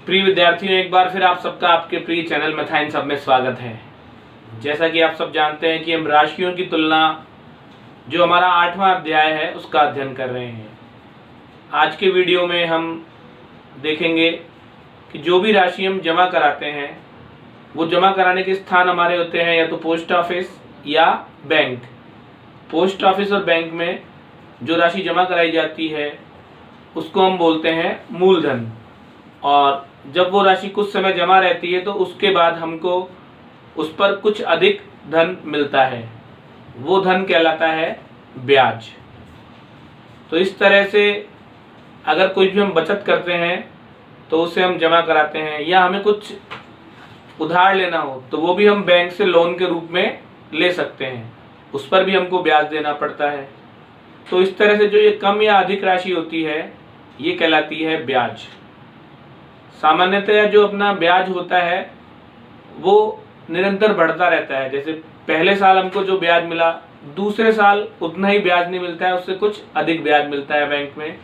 प्रिय विद्यार्थियों, एक बार फिर आप सबका आपके प्रिय चैनल मैथ इन सब में स्वागत है। जैसा कि आप सब जानते हैं कि हम राशियों की तुलना जो हमारा 8वां अध्याय है उसका अध्ययन कर रहे हैं। आज के वीडियो में हम देखेंगे कि जो भी राशि हम जमा कराते हैं वो जमा कराने के स्थान हमारे होते हैं या तो पोस्ट ऑफिस या बैंक। पोस्ट ऑफिस और बैंक में जो राशि जमा कराई जाती है उसको हम बोलते हैं मूलधन, और जब वो राशि कुछ समय जमा रहती है तो उसके बाद हमको उस पर कुछ अधिक धन मिलता है, वो धन कहलाता है ब्याज। तो इस तरह से अगर कोई भी हम बचत करते हैं तो उसे हम जमा कराते हैं, या हमें कुछ उधार लेना हो तो वो भी हम बैंक से लोन के रूप में ले सकते हैं, उस पर भी हमको ब्याज देना पड़ता है। तो इस तरह से जो ये कम या अधिक राशि होती है ये कहलाती है ब्याज। सामान्यतः जो अपना ब्याज होता है वो निरंतर बढ़ता रहता है। जैसे पहले साल हमको जो ब्याज मिला, दूसरे साल उतना ही ब्याज नहीं मिलता है, उससे कुछ अधिक ब्याज मिलता है बैंक में।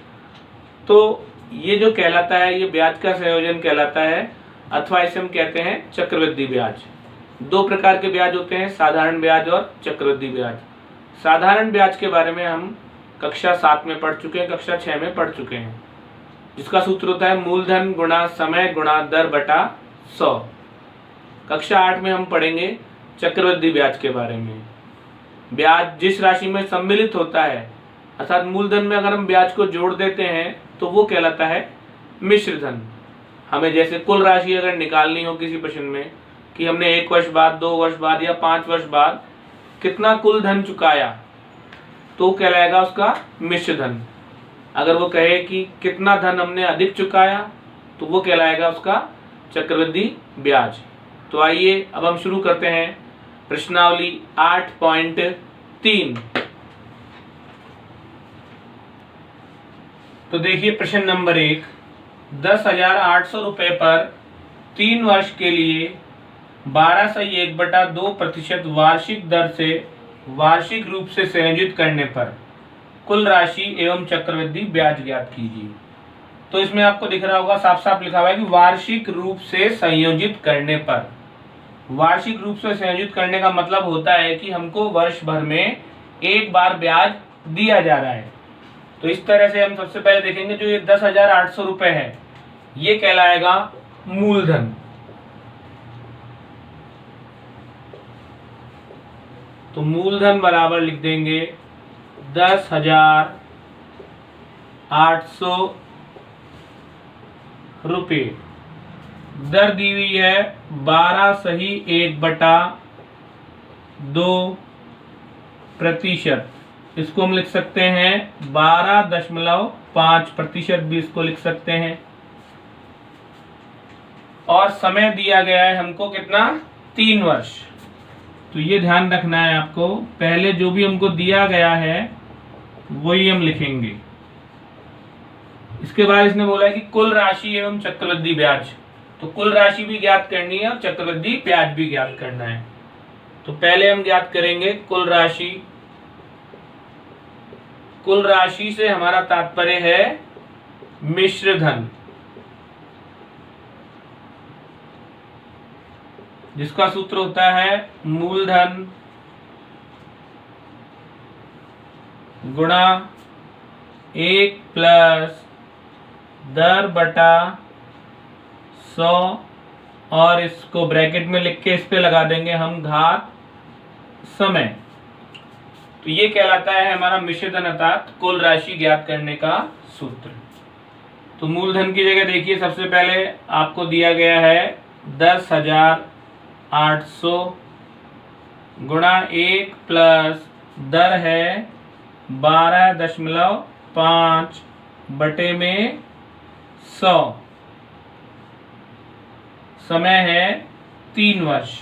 तो ये जो कहलाता है ये ब्याज का संयोजन कहलाता है, अथवा इसे हम कहते हैं चक्रवृद्धि ब्याज। दो प्रकार के ब्याज होते हैं, साधारण ब्याज और चक्रवृद्धि ब्याज। साधारण ब्याज के बारे में हम कक्षा 7 में पढ़ चुके हैं, कक्षा 6 में पढ़ चुके हैं, जिसका सूत्र होता है मूलधन गुणा समय गुणा दर बटा 100। कक्षा 8 में हम पढ़ेंगे चक्रवृद्धि ब्याज के बारे में। ब्याज जिस राशि में सम्मिलित होता है, अर्थात मूलधन में अगर हम ब्याज को जोड़ देते हैं तो वो कहलाता है मिश्र धन। हमें जैसे कुल राशि अगर निकालनी हो किसी प्रश्न में कि हमने 1 वर्ष बाद, 2 वर्ष बाद या 5 वर्ष बाद कितना कुल धन चुकाया, तो कहलाएगा उसका मिश्र धन। अगर वो कहे कि कितना धन हमने अधिक चुकाया तो वो कहलाएगा उसका चक्रवृद्धि ब्याज। तो आइए अब हम शुरू करते हैं प्रश्नावली 8.3। तो देखिए प्रश्न नंबर 1, 10,800 रुपए पर 3 वर्ष के लिए 12/1/2% वार्षिक दर से वार्षिक रूप से संयोजित करने पर कुल राशि एवं चक्रवृद्धि ब्याज ज्ञात कीजिए। तो इसमें आपको दिख रहा होगा, साफ साफ लिखा हुआ है कि वार्षिक रूप से संयोजित करने पर। वार्षिक रूप से संयोजित करने का मतलब होता है कि हमको वर्ष भर में एक बार ब्याज दिया जा रहा है। तो इस तरह से हम सबसे पहले देखेंगे जो ये 10,800 रुपए है ये कहलाएगा मूलधन। तो मूलधन बराबर लिख देंगे 10,800 रुपये। दर दी हुई है 12/1/2%। इसको हम लिख सकते हैं 12.5% भी इसको लिख सकते हैं। और समय दिया गया है हमको कितना, 3 वर्ष। तो ये ध्यान रखना है आपको, पहले जो भी हमको दिया गया है वही हम लिखेंगे। इसके बाद इसने बोला है कि कुल राशि एवं चक्रवृद्धि ब्याज। तो कुल राशि भी ज्ञात करनी है और चक्रवृद्धि ब्याज भी ज्ञात करना है। तो पहले हम ज्ञात करेंगे कुल राशि। कुल राशि से हमारा तात्पर्य है मिश्र धन, जिसका सूत्र होता है मूलधन गुणा 1 प्लस दर बटा 100, और इसको ब्रैकेट में लिख के इस पे लगा देंगे हम घात समय। तो ये कहलाता है हमारा मिश्र धन अर्थात कुल राशि ज्ञात करने का सूत्र। तो मूलधन की जगह देखिए, सबसे पहले आपको दिया गया है 10,800 गुणा 1 प्लस दर है 12.5 बटे में 100, समय है 3 वर्ष।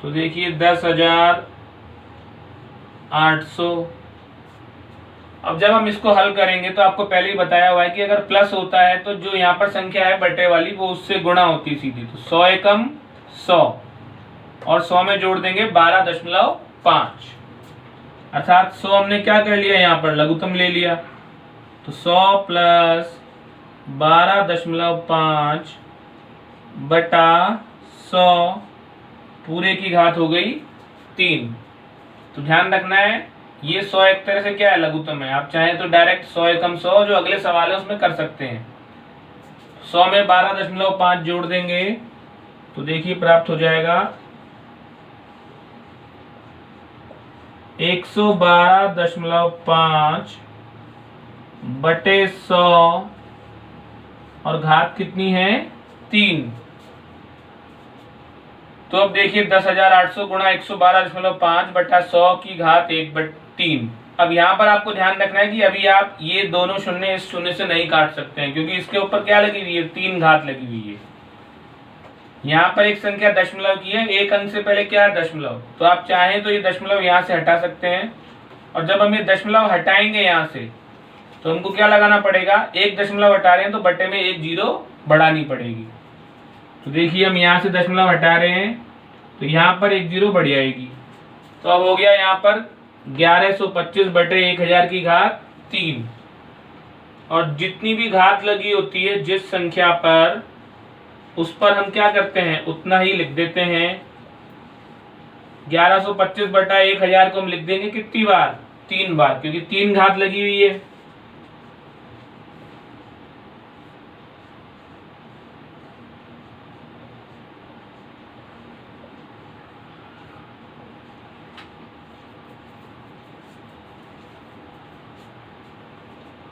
तो देखिए 10,800। अब जब हम इसको हल करेंगे तो आपको पहले ही बताया हुआ है कि अगर प्लस होता है तो जो यहाँ पर संख्या है बटे वाली वो उससे गुणा होती है सीधी। तो 100 एकम 100 और 100 में जोड़ देंगे 12.5, अर्थात 100 हमने क्या कर लिया, यहाँ पर लघुत्तम ले लिया। तो 100 प्लस 12.5 बटा 100 पूरे की घात हो गई 3। तो ध्यान रखना है ये 100 एक तरह से क्या है, लघुत्तम है। आप चाहें तो डायरेक्ट 100 एकम 100 जो अगले सवाल है उसमें कर सकते हैं। 100 में 12.5 जोड़ देंगे तो देखिए प्राप्त हो जाएगा 112.5 बटे 100 और घात कितनी है 3। तो अब देखिए 10,800 गुणा 112.5 बटा 100 की घात 1/3। अब यहाँ पर आपको ध्यान रखना है कि अभी आप ये दोनों शून्य इस शून्य से नहीं काट सकते हैं, क्योंकि इसके ऊपर क्या लगी हुई है, 3 घात लगी हुई है। यहाँ पर एक संख्या दशमलव की है, एक अंक से पहले क्या है दशमलव, तो आप चाहें तो ये दशमलव यहाँ से हटा सकते हैं। और जब हम ये दशमलव हटाएंगे यहाँ से तो हमको क्या लगाना पड़ेगा, एक दशमलव हटा रहे हैं तो बटे में एक जीरो बढ़ानी पड़ेगी। तो देखिए हम यहाँ से दशमलव हटा रहे हैं तो यहाँ पर एक जीरो बढ़ जाएगी। तो अब हो गया यहाँ पर 1125 बटे 1000 की घात 3। और जितनी भी घात लगी होती है जिस संख्या पर, उस पर हम क्या करते हैं उतना ही लिख देते हैं। 1125 बटा 1000 को हम लिख देंगे कितनी बार, 3 बार, क्योंकि 3 घात लगी हुई है।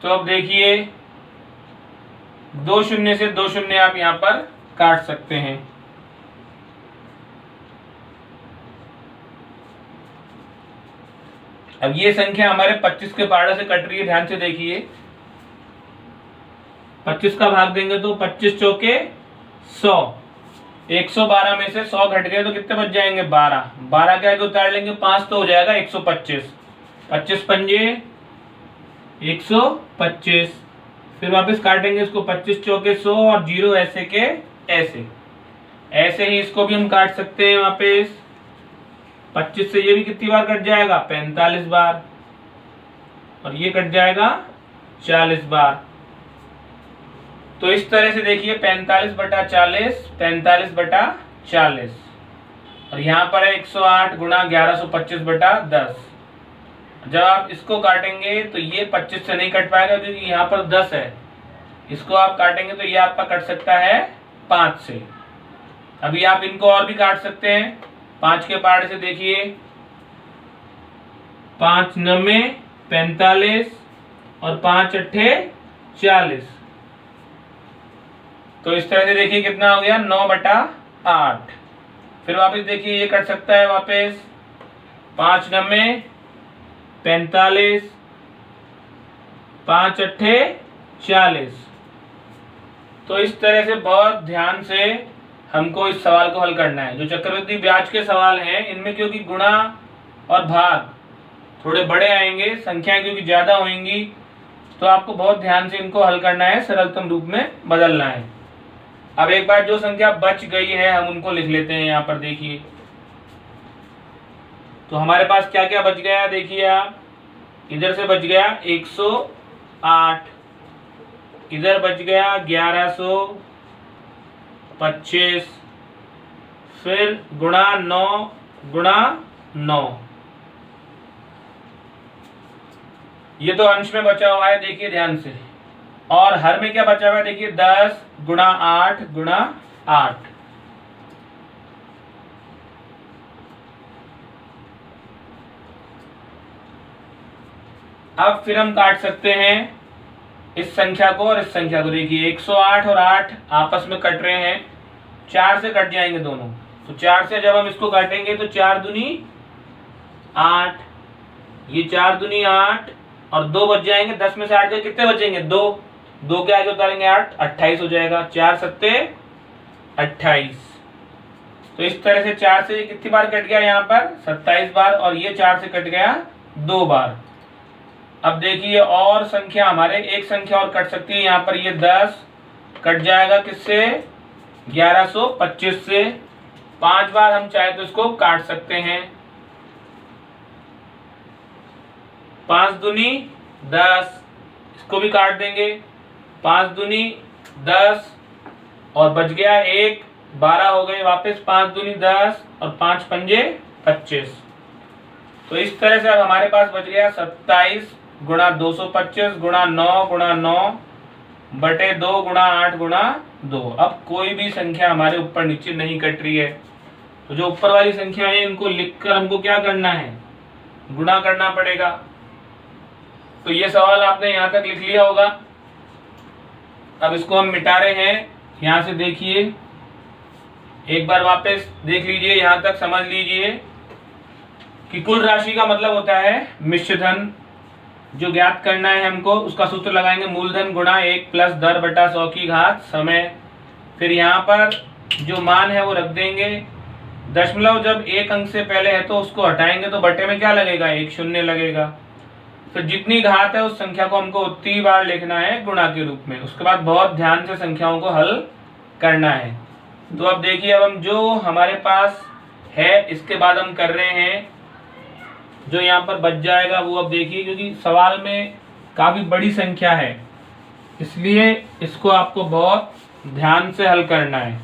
तो अब देखिए 2 शून्य से 2 शून्य आप यहां पर काट सकते हैं। अब ये संख्या हमारे 25 के पहाड़े से कट रही है, ध्यान से देखिए। 25 का भाग देंगे तो 25 चौके 100, 112 में से 100 घट गए तो कितने बच जाएंगे 12। 12 के आगे उतार लेंगे 5 तो हो जाएगा 125। 25 पंजे 125, फिर वापस काटेंगे इसको 25 चौके 100 और 0 ऐसे के ऐसे। ऐसे ही इसको भी हम काट सकते हैं वापस। 25 से ये भी कितनी बार कट जाएगा 45 बार, और ये कट जाएगा 40 बार। तो इस तरह से देखिए 45 बटा 40, 45 बटा 40, और यहाँ पर है 108 गुणा 1125 बटा 10। जब आप इसको काटेंगे तो ये 25 से नहीं कट पाएगा क्योंकि यहाँ पर 10 है। इसको आप काटेंगे तो ये आपका कट सकता है 5 से। अभी आप इनको और भी काट सकते हैं 5 के पहाड़े से। देखिए 5 9 45 और 5 8 40। तो इस तरह से देखिए कितना हो गया 9 बटा 8। फिर वापस देखिए ये कट सकता है वापस 5 9 45, 5 8 40। तो इस तरह से बहुत ध्यान से हमको इस सवाल को हल करना है। जो चक्रवृद्धि ब्याज के सवाल हैं इनमें क्योंकि गुणा और भाग थोड़े बड़े आएंगे, संख्याएं क्योंकि ज्यादा होंगी, तो आपको बहुत ध्यान से इनको हल करना है, सरलतम रूप में बदलना है। अब एक बार जो संख्या बच गई है हम उनको लिख लेते हैं। यहाँ पर देखिए तो हमारे पास क्या क्या बच गया, देखिए आप इधर से बच गया 108, इधर बच गया 1125, फिर गुणा 9 गुणा 9, ये तो अंश में बचा हुआ है देखिए ध्यान से। और हर में क्या बचा हुआ है देखिए 10 गुणा 8 गुणा 8। अब फिर हम काट सकते हैं इस संख्या को और इस संख्या को। देखिए 108 और 8 आपस में कट रहे हैं, 4 से कट जाएंगे दोनों। तो 4 से जब हम इसको काटेंगे तो 4 दूनी 8, ये 4 दूनी 8 और 2 बच जाएंगे। 10 में से 8 के कितने बचेंगे 2, 2 के आगे उतारेंगे 8, 28 हो जाएगा। 4 सत्ते 28। तो इस तरह से 4 से कितनी बार कट गया यहाँ पर 27 बार, और ये 4 से कट गया 2 बार। अब देखिए और संख्या हमारे एक संख्या और कट सकती है यहाँ पर, ये 10 कट जाएगा किससे 1125 से। 5 बार हम चाहे तो इसको काट सकते हैं। 5 दूनी 10, इसको भी काट देंगे। 5 दूनी 10 और बच गया 1, 12 हो गए वापस, 5 दूनी 10 और 5 पंजे 25। तो इस तरह से अब हमारे पास बच गया 27 गुणा 225 गुणा 9 गुणा 9 बटे 2 गुणा 8 गुणा 2। अब कोई भी संख्या हमारे ऊपर नीचे नहीं कट रही है, तो जो ऊपर वाली संख्या है इनको लिखकर हमको क्या करना है, गुणा करना पड़ेगा। तो ये सवाल आपने यहाँ तक लिख लिया होगा। अब इसको हम मिटा रहे हैं। यहाँ से देखिए, एक बार वापस देख लीजिए, यहाँ तक समझ लीजिए कि कुल राशि का मतलब होता है मिश्र धन। जो ज्ञात करना है हमको, उसका सूत्र लगाएंगे मूलधन गुणा 1 प्लस दर बटा 100 की घात समय। फिर यहाँ पर जो मान है वो रख देंगे। दशमलव जब एक अंक से पहले है तो उसको हटाएंगे तो बटे में क्या लगेगा, एक शून्य लगेगा। फिर जितनी घात है उस संख्या को हमको उतनी बार लिखना है गुणा के रूप में। उसके बाद बहुत ध्यान से संख्याओं को हल करना है। तो अब देखिए, अब हम जो हमारे पास है इसके बाद हम कर रहे हैं, जो यहाँ पर बच जाएगा वो अब देखिए, क्योंकि सवाल में काफी बड़ी संख्या है इसलिए इसको आपको बहुत ध्यान से हल करना है।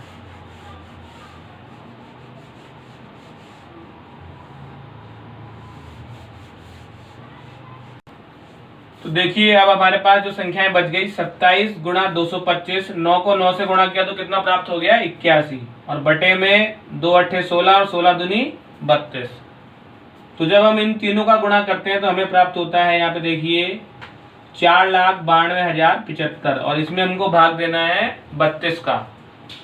तो देखिए, अब हमारे पास जो संख्याएं बच गई 27 गुणा 225, 9 को 9 से गुणा किया तो कितना प्राप्त हो गया, 81, और बटे में 2 अट्ठे 16 और 16 दूनी 32। तो जब हम इन तीनों का गुणा करते हैं तो हमें प्राप्त होता है, यहाँ पे देखिए 4,92,075, और इसमें हमको भाग देना है 32 का।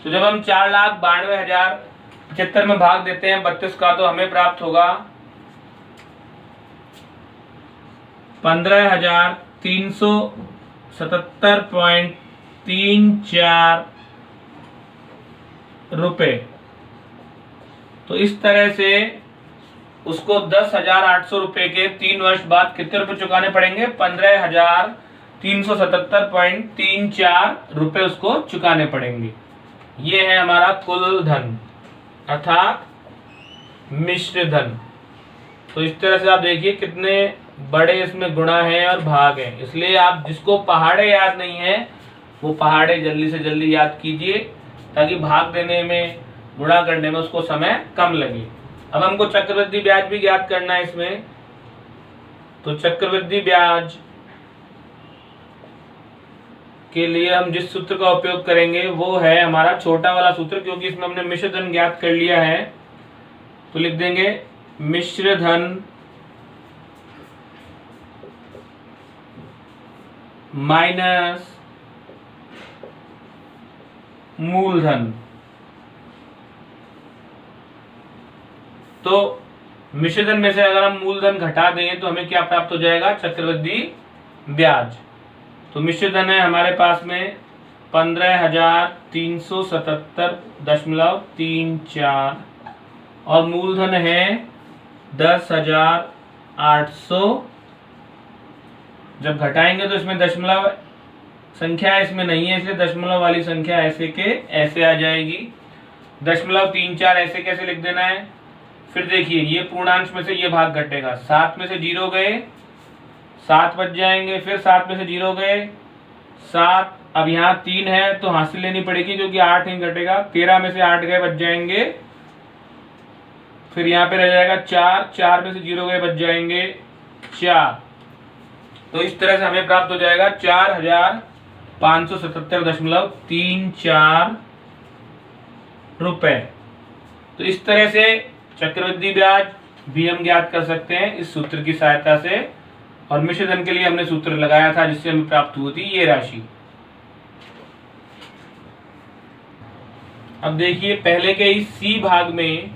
तो जब हम 4,92,075 में भाग देते हैं 32 का तो हमें प्राप्त होगा 15,377.34 रुपए। तो इस तरह से उसको 10,800 रुपए के 3 वर्ष बाद कितने रुपए चुकाने पड़ेंगे, 15,377.34 रुपए उसको चुकाने पड़ेंगे। ये है हमारा कुल धन अर्थात मिश्र धन। तो इस तरह से आप देखिए कितने बड़े इसमें गुणा है और भाग है। इसलिए आप जिसको पहाड़े याद नहीं है वो पहाड़े जल्दी से जल्दी याद कीजिए, ताकि भाग देने में, गुणा करने में उसको समय कम लगे। अब हमको चक्रवृद्धि ब्याज भी ज्ञात करना है इसमें। तो चक्रवृद्धि ब्याज के लिए हम जिस सूत्र का उपयोग करेंगे वो है हमारा छोटा वाला सूत्र, क्योंकि इसमें हमने मिश्र धन ज्ञात कर लिया है। तो लिख देंगे मिश्र धन माइनस मूलधन। तो मिश्रधन में से अगर हम मूलधन घटा दें तो हमें क्या प्राप्त हो जाएगा, चक्रवृद्धि ब्याज। तो मिश्रधन है हमारे पास में 15,377.34 और मूलधन है 10,800। जब घटाएंगे तो इसमें दशमलव संख्या इसमें नहीं है, इसलिए दशमलव वाली संख्या ऐसे के ऐसे आ जाएगी। 0.34 ऐसे कैसे लिख देना है। फिर देखिए, ये पूर्णांश में से ये भाग घटेगा, 7 में से 0 गए, 7 बच जाएंगे। फिर 7 में से 0 गए 7, अब यहाँ 3 है तो हासिल लेनी पड़ेगी क्योंकि 8 ही घटेगा। 13 में से 8 गए, बच जाएंगे। फिर यहाँ पे रह जाएगा 4, 4 में से 0 गए, बच जाएंगे 4। तो इस तरह से हमें प्राप्त हो जाएगा 4,577.34 रुपए। तो इस तरह से चक्रवृद्धि ब्याज भी हम ज्ञात कर सकते हैं इस सूत्र की सहायता से। और मिश्रधन के लिए हमने सूत्र लगाया था जिससे हमें प्राप्त हुई थी ये राशि। अब देखिए, पहले के इस सी भाग में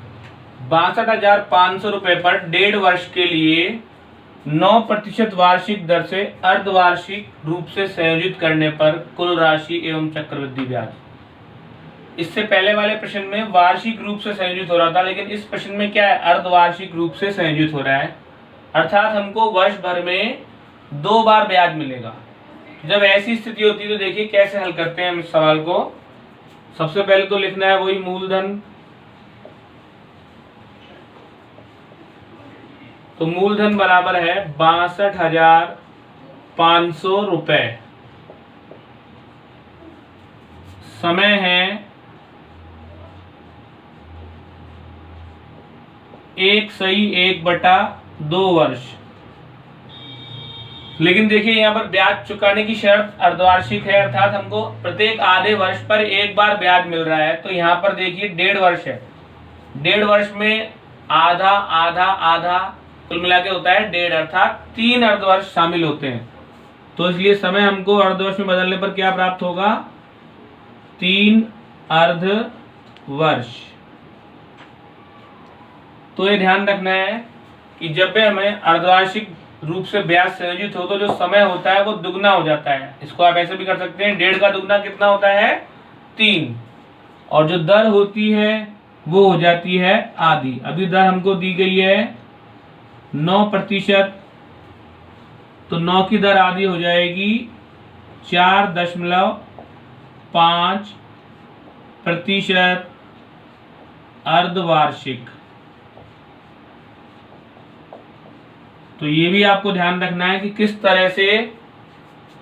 62,500 रुपए पर 1.5 वर्ष के लिए 9% वार्षिक दर से अर्धवार्षिक रूप से संयोजित करने पर कुल राशि एवं चक्रवृद्धि ब्याज। इससे पहले वाले प्रश्न में वार्षिक रूप से संयोजित हो रहा था, लेकिन इस प्रश्न में क्या है, अर्धवार्षिक रूप से संयोजित हो रहा है। अर्थात हमको वर्ष भर में 2 बार ब्याज मिलेगा। जब ऐसी स्थिति होती है तो देखिए कैसे हल करते हैं हम इस सवाल को। सबसे पहले तो लिखना है वही मूलधन। तो मूलधन बराबर है 62,500 रुपए समय है 1/1/2 वर्ष। लेकिन देखिए यहाँ पर ब्याज चुकाने की शर्त अर्धवार्षिक है, अर्थात हमको प्रत्येक आधे वर्ष पर एक बार ब्याज मिल रहा है। तो यहाँ पर देखिए 1.5 वर्ष है, 1.5 वर्ष में आधा आधा आधा कुल मिला के होता है 1.5, अर्थात 3 अर्धवर्ष शामिल होते हैं। तो इसलिए समय हमको अर्धवर्ष में बदलने पर क्या प्राप्त होगा, 3 अर्धवर्ष। तो ये ध्यान रखना है कि जब भी हमें अर्धवार्षिक रूप से ब्याज संयोजित हो तो जो समय होता है वो दुगना हो जाता है। इसको आप ऐसे भी कर सकते हैं, 1.5 का दुगना कितना होता है, 3, और जो दर होती है वो हो जाती है आधी। अभी दर हमको दी गई है 9%, तो 9 की दर आधी हो जाएगी 4.5% अर्धवार्षिक। तो ये भी आपको ध्यान रखना है कि किस तरह से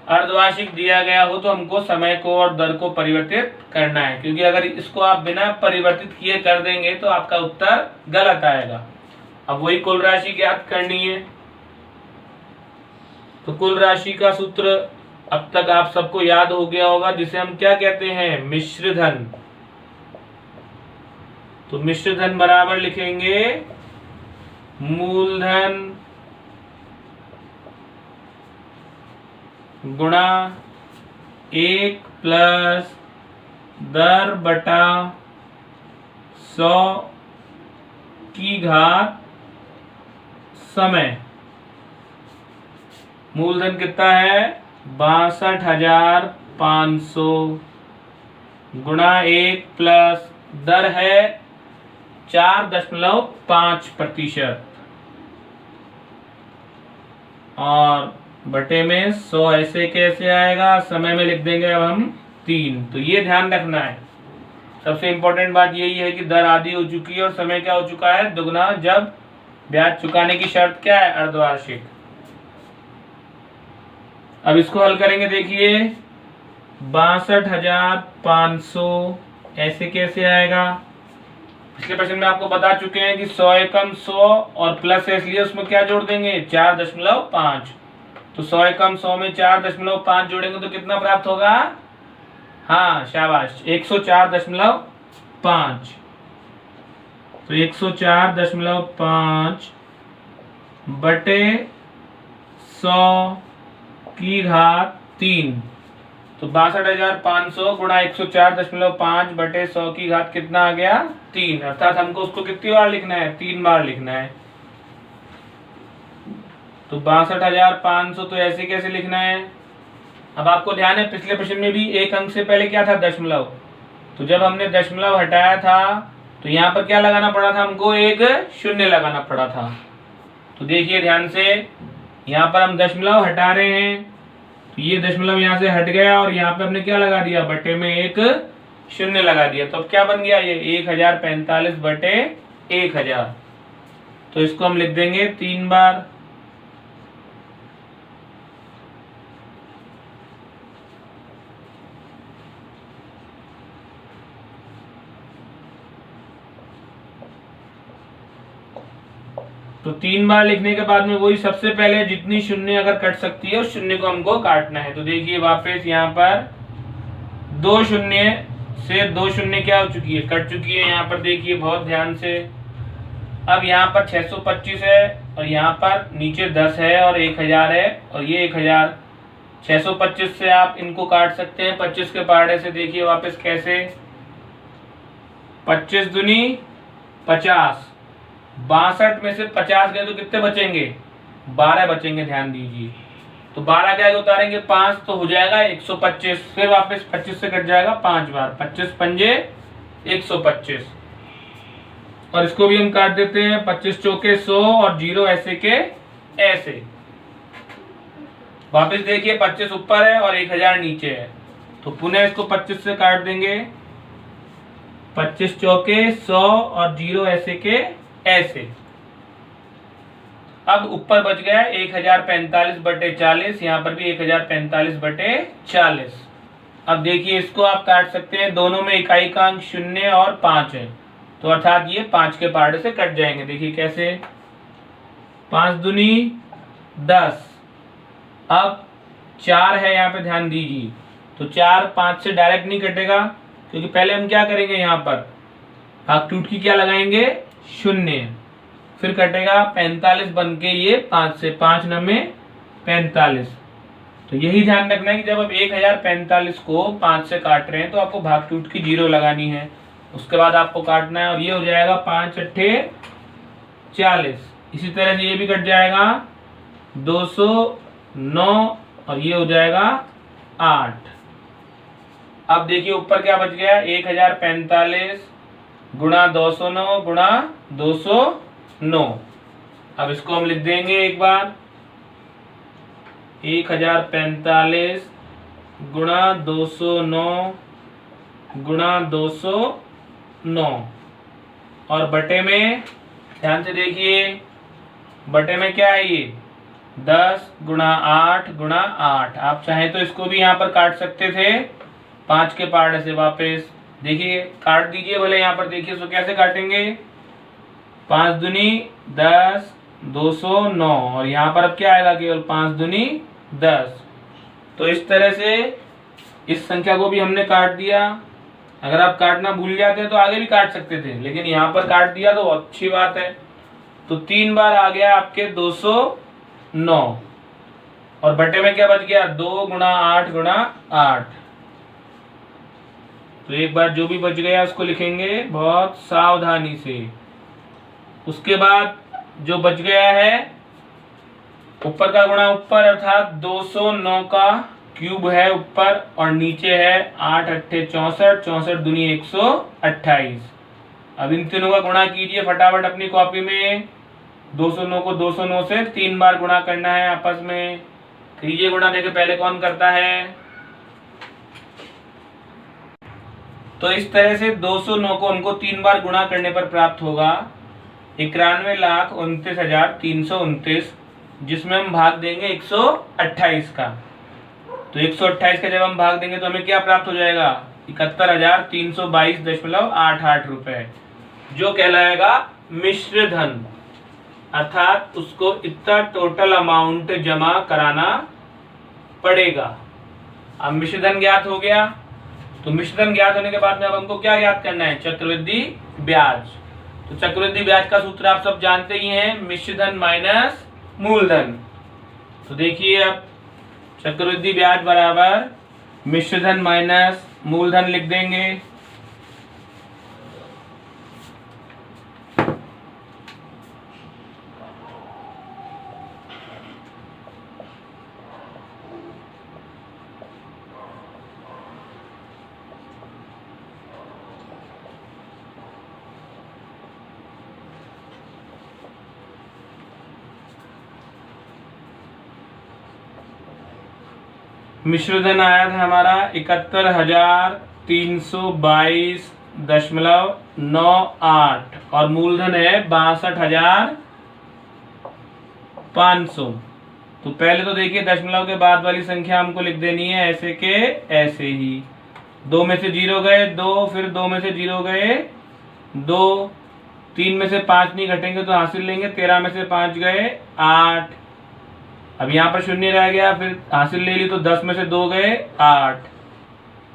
अर्धवार्षिक दिया गया हो तो हमको समय को और दर को परिवर्तित करना है, क्योंकि अगर इसको आप बिना परिवर्तित किए कर देंगे तो आपका उत्तर गलत आएगा। अब वही कुल राशि ज्ञात करनी है। तो कुल राशि का सूत्र अब तक आप सबको याद हो गया होगा, जिसे हम क्या कहते हैं, मिश्र धन। तो मिश्र धन बराबर लिखेंगे मूलधन गुणा 1 प्लस दर बटा 100 की घात समय। मूलधन कितना है, 62,500 गुणा 1 प्लस दर है 4.5% और बटे में 100 ऐसे कैसे आएगा, समय में लिख देंगे अब हम 3। तो ये ध्यान रखना है, सबसे इंपॉर्टेंट बात यही है कि दर आधी हो चुकी है और समय क्या हो चुका है, दुगना, जब ब्याज चुकाने की शर्त क्या है, अर्धवार्षिक। अब इसको हल करेंगे, देखिए 62,500 ऐसे कैसे आएगा। पिछले प्रश्न में आपको बता चुके हैं कि 100 एकम 100 और प्लस है, इसलिए उसमें क्या जोड़ देंगे, 4.5। तो 100 एकम 100 में 4.5 जोड़ेंगे तो कितना प्राप्त होगा, हाँ शाबाश, 104.5। तो 104.5 बटे 100 की घात 3। तो 62,500 गुणा 104.5 बटे 100 की घात कितना आ गया, 3। अर्थात हमको उसको कितनी बार लिखना है, 3 बार लिखना है। तो 62,500 तो ऐसे कैसे लिखना है। अब आपको ध्यान है पिछले प्रश्न में भी एक अंक से पहले क्या था, दशमलव। तो जब हमने दशमलव हटाया था तो यहाँ पर क्या लगाना पड़ा था, हमको एक शून्य लगाना पड़ा था। तो देखिए ध्यान से, यहाँ पर हम दशमलव हटा रहे हैं, तो ये दशमलव यहाँ से हट गया और यहाँ पे हमने क्या लगा दिया, बटे में एक शून्य लगा दिया। तो अब क्या बन गया, ये 1045 बटे 1000। तो इसको हम लिख देंगे 3 बार। तो 3 बार लिखने के बाद में वही सबसे पहले जितनी शून्य अगर कट सकती है उस शून्य को हमको काटना है। तो देखिए वापस यहाँ पर 2 शून्य से 2 शून्य क्या हो चुकी है, कट चुकी है। यहाँ पर देखिए बहुत ध्यान से, अब यहाँ पर 625 है और यहाँ पर नीचे 10 है और 1000 है और ये 1000। 625 से आप इनको काट सकते हैं 25 के पहाड़े से। देखिए वापस कैसे, 25 दूनी 50, 62 में से 50 गए तो कितने बचेंगे, 12 बचेंगे, ध्यान दीजिए। तो 12 क्या उतारेंगे, 5, तो हो जाएगा 125। फिर वापस 25 से कट जाएगा 5 बार, 25 पंजे 125। और इसको भी हम काट देते हैं, 25 चौके 100 और 0 ऐसे के ऐसे। वापस देखिए 25 ऊपर है और 1000 नीचे है, तो पुनः इसको 25 से काट देंगे, 25 चौके 100 और 0 ऐसे के ऐसे। अब ऊपर बच गया 1045 बटे 40, यहाँ पर भी 1045 बटे 40। अब देखिए इसको आप काट सकते हैं, दोनों में इकाई का अंक 0 और 5 है, तो अर्थात ये 5 के पार्ट से कट जाएंगे। देखिए कैसे, 5 दूनी 10। अब 4 है यहाँ पे, ध्यान दीजिए, तो 4 5 से डायरेक्ट नहीं कटेगा, क्योंकि पहले हम क्या करेंगे, यहाँ पर भाग टूट की क्या लगाएंगे, 0, फिर कटेगा 45 बन के ये 5 से, 5 9 45। तो यही ध्यान रखना है कि जब आप 1045 को 5 से काट रहे हैं तो आपको भाग टूट की 0 लगानी है, उसके बाद आपको काटना है, और ये हो जाएगा 5 अट्ठे 40। इसी तरह से ये भी कट जाएगा 209, और ये हो जाएगा 8। अब देखिए ऊपर क्या बच गया, 1045 गुणा 209 गुणा 209। अब इसको हम लिख देंगे एक बार, 1045 गुणा 209 गुणा 209, और बटे में ध्यान से देखिए, बटे में क्या है, ये 10 गुणा 8 गुणा 8। आप चाहे तो इसको भी यहाँ पर काट सकते थे 5 के पार्ट से वापस, देखिए काट दीजिए भले, यहाँ पर देखिए इसको कैसे काटेंगे, 5 दूनी 10 209, और यहाँ पर अब क्या आएगा, केवल 5 दूनी 10। तो इस तरह से इस संख्या को भी हमने काट दिया। अगर आप काटना भूल जाते तो आगे भी काट सकते थे, लेकिन यहाँ पर काट दिया तो अच्छी बात है। तो 3 बार आ गया आपके 209, और बटे में क्या बच गया, 2 गुणा 8 गुणा 8। तो एक बार जो भी बच गया उसको लिखेंगे बहुत सावधानी से। उसके बाद जो बच गया है, ऊपर का गुणा ऊपर, अर्थात 209 का क्यूब है ऊपर, और नीचे है 8 अट्ठे 64, 64 दूनी 128। अब इन तीनों का गुणा कीजिए फटाफट अपनी कॉपी में। 209 को 209 से 3 बार गुणा करना है आपस में। कीजिए गुणा, देखिए पहले कौन करता है। तो इस तरह से 209 को हमको 3 बार गुणा करने पर प्राप्त होगा 91,29,329, जिसमें हम भाग देंगे 128 का। तो 128 का जब हम भाग देंगे तो हमें क्या प्राप्त हो जाएगा, 71,322.88 रुपए, जो कहलाएगा मिश्र धन, अर्थात उसको इतना टोटल अमाउंट जमा कराना पड़ेगा। अब मिश्र धन ज्ञात हो गया, तो मिश्र धन ज्ञात होने के बाद में अब हमको क्या ज्ञात करना है, चक्रवृद्धि ब्याज। तो चक्रवृद्धि ब्याज का सूत्र आप सब जानते ही हैं, मिश्र धन माइनस मूलधन। तो देखिए अब चक्रवृद्धि ब्याज बराबर मिश्र धन माइनस मूलधन लिख देंगे। मिश्र धन आया था हमारा 71,322.98, और मूलधन है 62,500। तो पहले तो देखिए दशमलव के बाद वाली संख्या हमको लिख देनी है ऐसे के ऐसे ही। 2 में से 0 गए 2, फिर 2 में से 0 गए 2, 3 में से 5 नहीं घटेंगे तो हासिल लेंगे, 13 में से 5 गए 8, अब यहाँ पर 0 रह गया, फिर हासिल ले ली तो 10 में से 2 गए 8।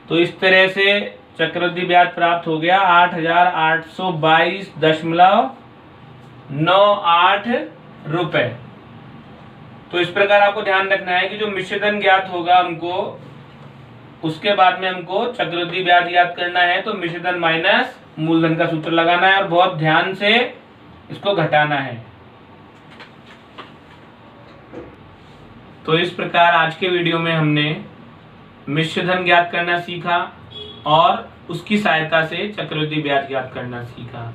तो इस तरह से चक्रवृद्धि ब्याज प्राप्त हो गया 8,822.98 रुपए। तो इस प्रकार आपको ध्यान रखना है कि जो मिश्र धन ज्ञात होगा हमको, उसके बाद में हमको चक्रवृद्धि ब्याज ज्ञात करना है, तो मिश्र धन माइनस मूलधन का सूत्र लगाना है और बहुत ध्यान से इसको घटाना है। तो इस प्रकार आज के वीडियो में हमने मिश्र धन ज्ञात करना सीखा और उसकी सहायता से चक्रवृद्धि ब्याज ज्ञात करना सीखा,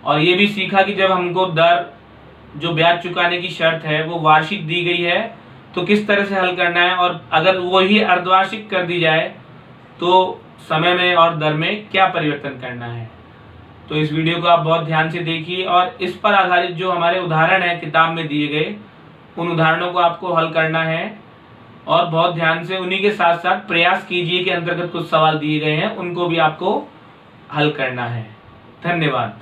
और ये भी सीखा कि जब हमको दर, जो ब्याज चुकाने की शर्त है वो वार्षिक दी गई है तो किस तरह से हल करना है, और अगर वही अर्धवार्षिक कर दी जाए तो समय में और दर में क्या परिवर्तन करना है। तो इस वीडियो को आप बहुत ध्यान से देखिए और इस पर आधारित जो हमारे उदाहरण है किताब में दिए गए, उन उदाहरणों को आपको हल करना है और बहुत ध्यान से उन्हीं के साथ साथ प्रयास कीजिए कि अंतर्गत कुछ सवाल दिए गए हैं उनको भी आपको हल करना है। धन्यवाद।